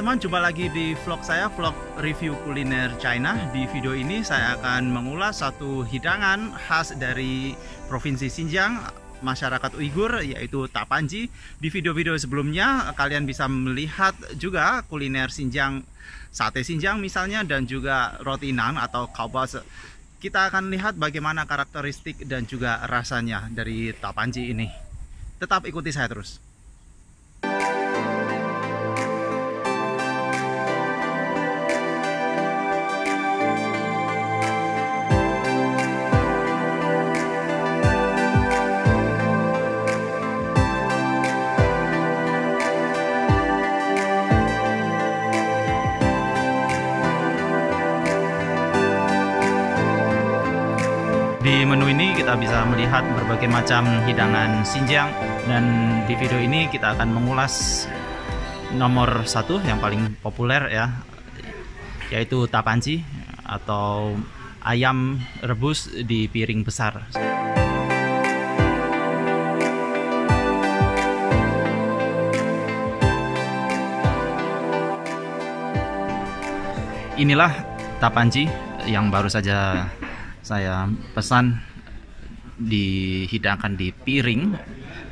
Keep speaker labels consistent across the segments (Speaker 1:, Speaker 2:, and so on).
Speaker 1: teman-teman, jumpa lagi di vlog saya, vlog review kuliner China. Di video ini saya akan mengulas satu hidangan khas dari Provinsi Xinjiang, masyarakat Uighur, yaitu tapanji. Di video-video sebelumnya kalian bisa melihat juga kuliner Xinjiang, sate Xinjiang misalnya, dan juga roti naan atau kaobase. Kita akan lihat bagaimana karakteristik dan juga rasanya dari tapanji ini. Tetap ikuti saya terus. Di menu ini kita bisa melihat berbagai macam hidangan Xinjiang, dan di video ini kita akan mengulas nomor satu yang paling populer ya, yaitu tapanji atau ayam rebus di piring besar. Inilah tapanji yang baru saja saya pesan, dihidangkan di piring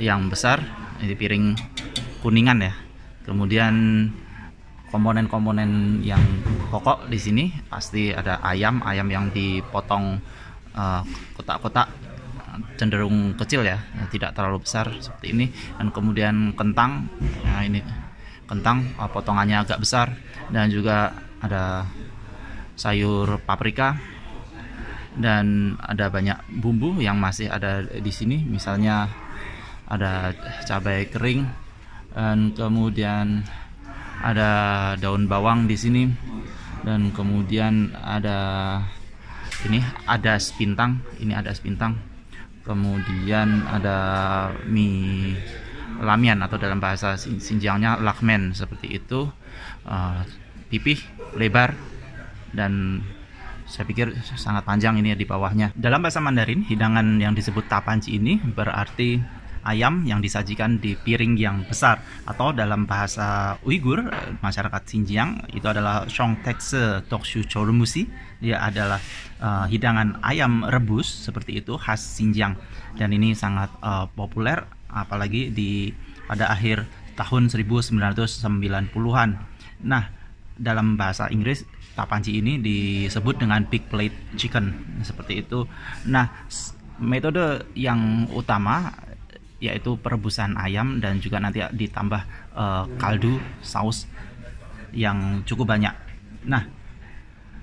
Speaker 1: yang besar, di piring kuningan ya. Kemudian komponen-komponen yang pokok di sini pasti ada ayam yang dipotong kotak-kotak cenderung kecil ya, tidak terlalu besar seperti ini. Dan kemudian kentang, nah ini kentang potongannya agak besar, dan juga ada sayur paprika. Dan ada banyak bumbu yang masih ada di sini, misalnya ada cabai kering, dan kemudian ada daun bawang di sini, dan kemudian ada ini adas pintang, kemudian ada mie lamian atau dalam bahasa Xinjiangnya lakmen seperti itu, pipih lebar, dan saya pikir sangat panjang ini ya di bawahnya. Dalam bahasa Mandarin, hidangan yang disebut tapanji ini berarti ayam yang disajikan di piring yang besar, atau dalam bahasa Uighur, masyarakat Xinjiang, itu adalah shongtekse tokshu chorumusi. Dia adalah hidangan ayam rebus seperti itu khas Xinjiang, dan ini sangat populer apalagi pada akhir tahun 1990-an. Nah, dalam bahasa Inggris tapanji ini disebut dengan big plate chicken seperti itu. Nah, metode yang utama yaitu perebusan ayam dan juga nanti ditambah kaldu saus yang cukup banyak. Nah,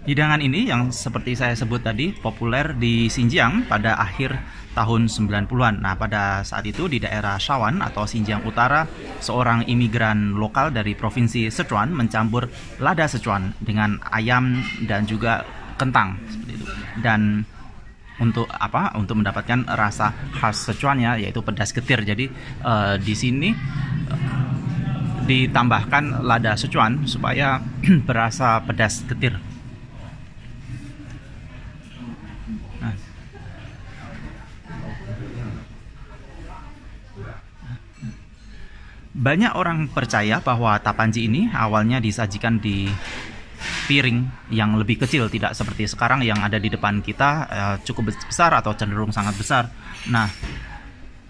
Speaker 1: hidangan ini yang seperti saya sebut tadi populer di Xinjiang pada akhir tahun 90-an. Nah, pada saat itu di daerah Shawan atau Xinjiang Utara, seorang imigran lokal dari provinsi Sichuan mencampur lada Sichuan dengan ayam dan juga kentang seperti itu. Dan untuk apa? Untuk mendapatkan rasa khas Sichuannya, yaitu pedas getir. Jadi di sini ditambahkan lada Sichuan supaya berasa pedas getir. Banyak orang percaya bahwa tapanji ini awalnya disajikan di piring yang lebih kecil, tidak seperti sekarang yang ada di depan kita cukup besar atau cenderung sangat besar. Nah,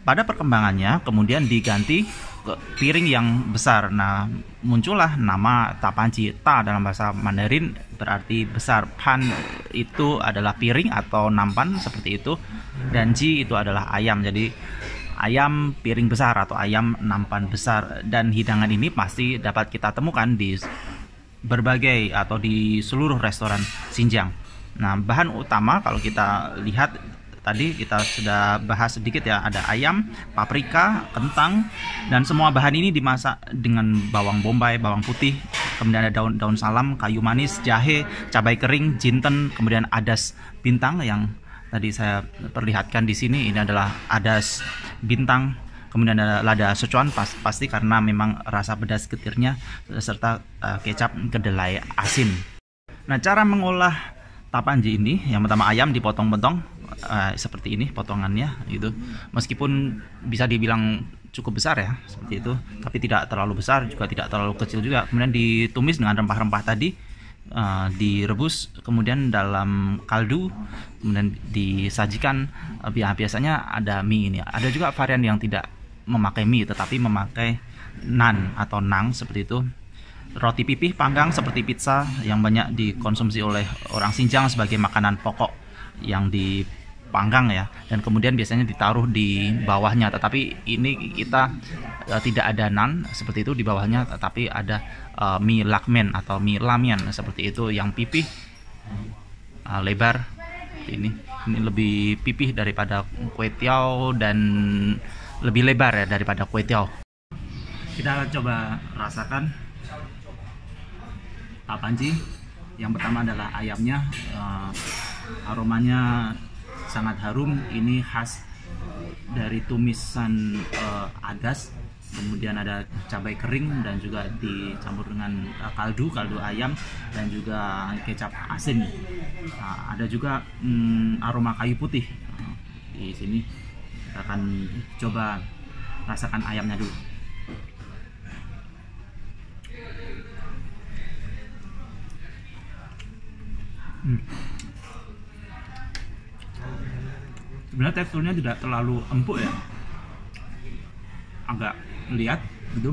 Speaker 1: pada perkembangannya kemudian diganti ke piring yang besar. Nah, muncullah nama tapanji. Ta dalam bahasa Mandarin berarti besar, pan itu adalah piring atau nampan seperti itu, dan ji itu adalah ayam. Jadi ayam piring besar atau ayam nampan besar. Dan hidangan ini pasti dapat kita temukan di berbagai atau di seluruh restoran Xinjiang. Nah, bahan utama kalau kita lihat tadi kita sudah bahas sedikit ya, ada ayam, paprika, kentang, dan semua bahan ini dimasak dengan bawang bombay, bawang putih, kemudian ada daun salam, kayu manis, jahe, cabai kering, jinten, kemudian adas bintang yang tadi saya perlihatkan di sini. Ini adalah adas bintang, kemudian ada lada Sichuan pasti karena memang rasa pedas getirnya, serta kecap kedelai asin. Nah, cara mengolah tapanji ini, yang pertama ayam dipotong-potong seperti ini potongannya gitu. Meskipun bisa dibilang cukup besar ya, seperti itu, tapi tidak terlalu besar juga tidak terlalu kecil juga. Kemudian ditumis dengan rempah-rempah tadi, direbus kemudian dalam kaldu, kemudian disajikan. Biasanya ada mie ini. Ada juga varian yang tidak memakai mie tetapi memakai nan atau nang seperti itu. Roti pipih panggang seperti pizza yang banyak dikonsumsi oleh orang Xinjiang sebagai makanan pokok yang dipanggang ya, dan kemudian biasanya ditaruh di bawahnya. Tetapi ini kita tidak ada nan seperti itu di bawahnya, tetapi ada mie lakmen atau mie lamian seperti itu yang pipih, lebar. Ini lebih pipih daripada kue tiao dan lebih lebar ya daripada kue tiao. Kita coba rasakan tapanji. Yang pertama adalah ayamnya, aromanya sangat harum. Ini khas dari tumisan adas, kemudian ada cabai kering dan juga dicampur dengan kaldu ayam dan juga kecap asin. Ada juga aroma kayu putih. Di sini kita akan coba rasakan ayamnya dulu. Sebenarnya teksturnya tidak terlalu empuk ya, agak liat gitu.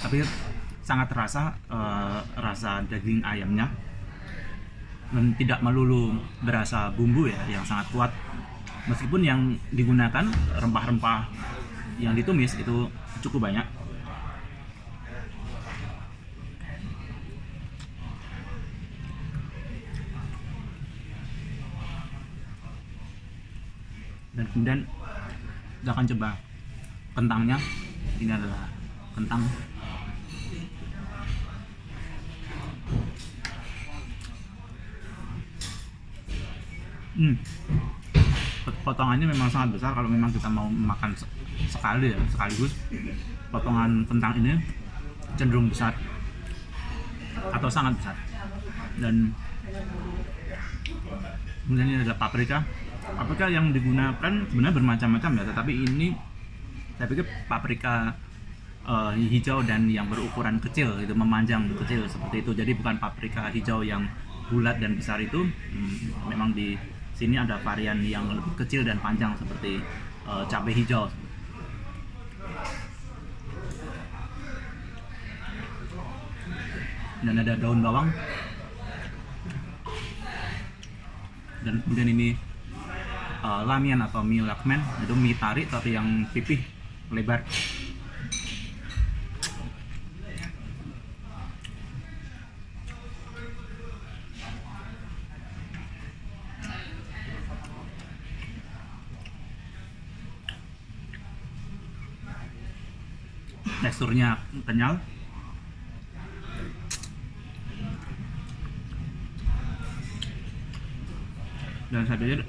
Speaker 1: Tapi sangat terasa rasa daging ayamnya, dan tidak melulu berasa bumbu ya yang sangat kuat. Meskipun yang digunakan rempah-rempah yang ditumis itu cukup banyak. Dan kemudian kita akan coba kentangnya. Ini adalah kentang. Potongannya memang sangat besar. Kalau memang kita mau makan sekaligus, potongan kentang ini cenderung besar atau sangat besar. Dan kemudian ini ada paprika yang digunakan sebenarnya bermacam-macam ya, tetapi ini saya pikir paprika hijau dan yang berukuran kecil, itu memanjang kecil seperti itu. Jadi bukan paprika hijau yang bulat dan besar itu. Memang di sini ada varian yang lebih kecil dan panjang seperti cabai hijau. Dan ada daun bawang. Dan kemudian ini lamian atau mie lakmen, itu mie tarik tapi yang pipih lebar. Teksturnya kenyal. Dan saya pikir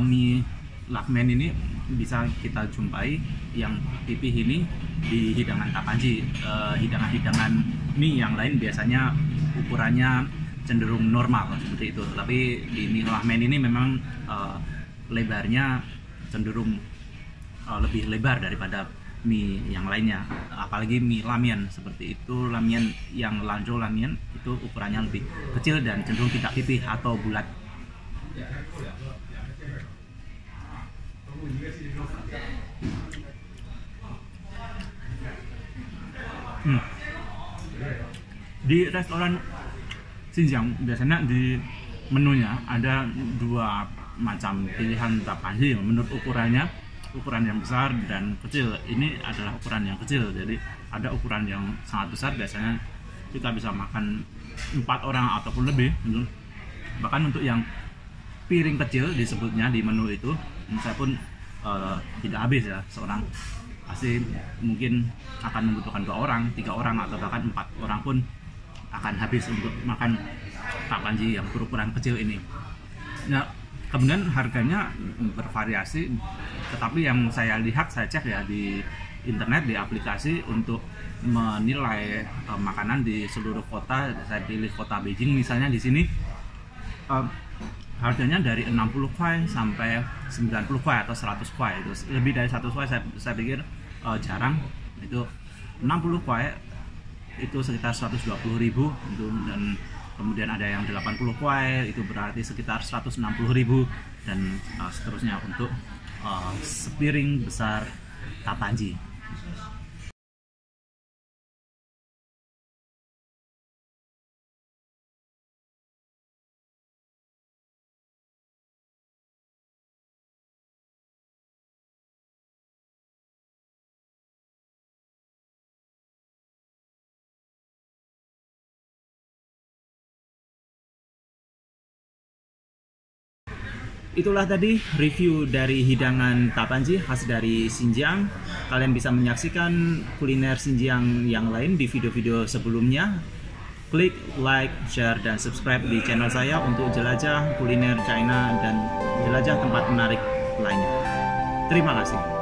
Speaker 1: mie lakmen ini bisa kita jumpai yang pipih ini di hidangan tapanji. Hidangan-hidangan mie yang lain biasanya ukurannya cenderung normal seperti itu, tapi di mie lakmen ini memang lebarnya cenderung lebih lebar daripada mie yang lainnya, apalagi mie lamian seperti itu. Lamian yang lanzhou lamian itu ukurannya lebih kecil dan cenderung tidak pipih atau bulat. Di restoran Xinjiang biasanya di menunya ada dua macam pilihan tapanji menurut ukurannya, ukuran yang besar dan kecil. Ini adalah ukuran yang kecil, jadi ada ukuran yang sangat besar, biasanya kita bisa makan 4 orang ataupun lebih. Bahkan untuk yang piring kecil disebutnya di menu itu, saya pun tidak habis ya, seorang pasti mungkin akan membutuhkan 2 orang, 3 orang atau bahkan 4 orang pun akan habis untuk makan tapanji yang berukuran kecil ini. Nah, kemudian harganya bervariasi, tetapi yang saya lihat, saya cek ya di internet, di aplikasi untuk menilai makanan di seluruh kota. Saya pilih kota Beijing misalnya. Di sini Harganya dari 60 kuai sampai 90 kuai atau 100 kuai. Itu lebih dari 100 kuai saya pikir jarang. Itu 60 kuai itu sekitar 120.000 itu, dan kemudian ada yang 80 kuai itu berarti sekitar 160.000, dan seterusnya untuk sepiring besar tapanji. Itulah tadi review dari hidangan tapanji khas dari Xinjiang. Kalian bisa menyaksikan kuliner Xinjiang yang lain di video-video sebelumnya. Klik like, share, dan subscribe di channel saya untuk jelajah kuliner China dan jelajah tempat menarik lainnya. Terima kasih.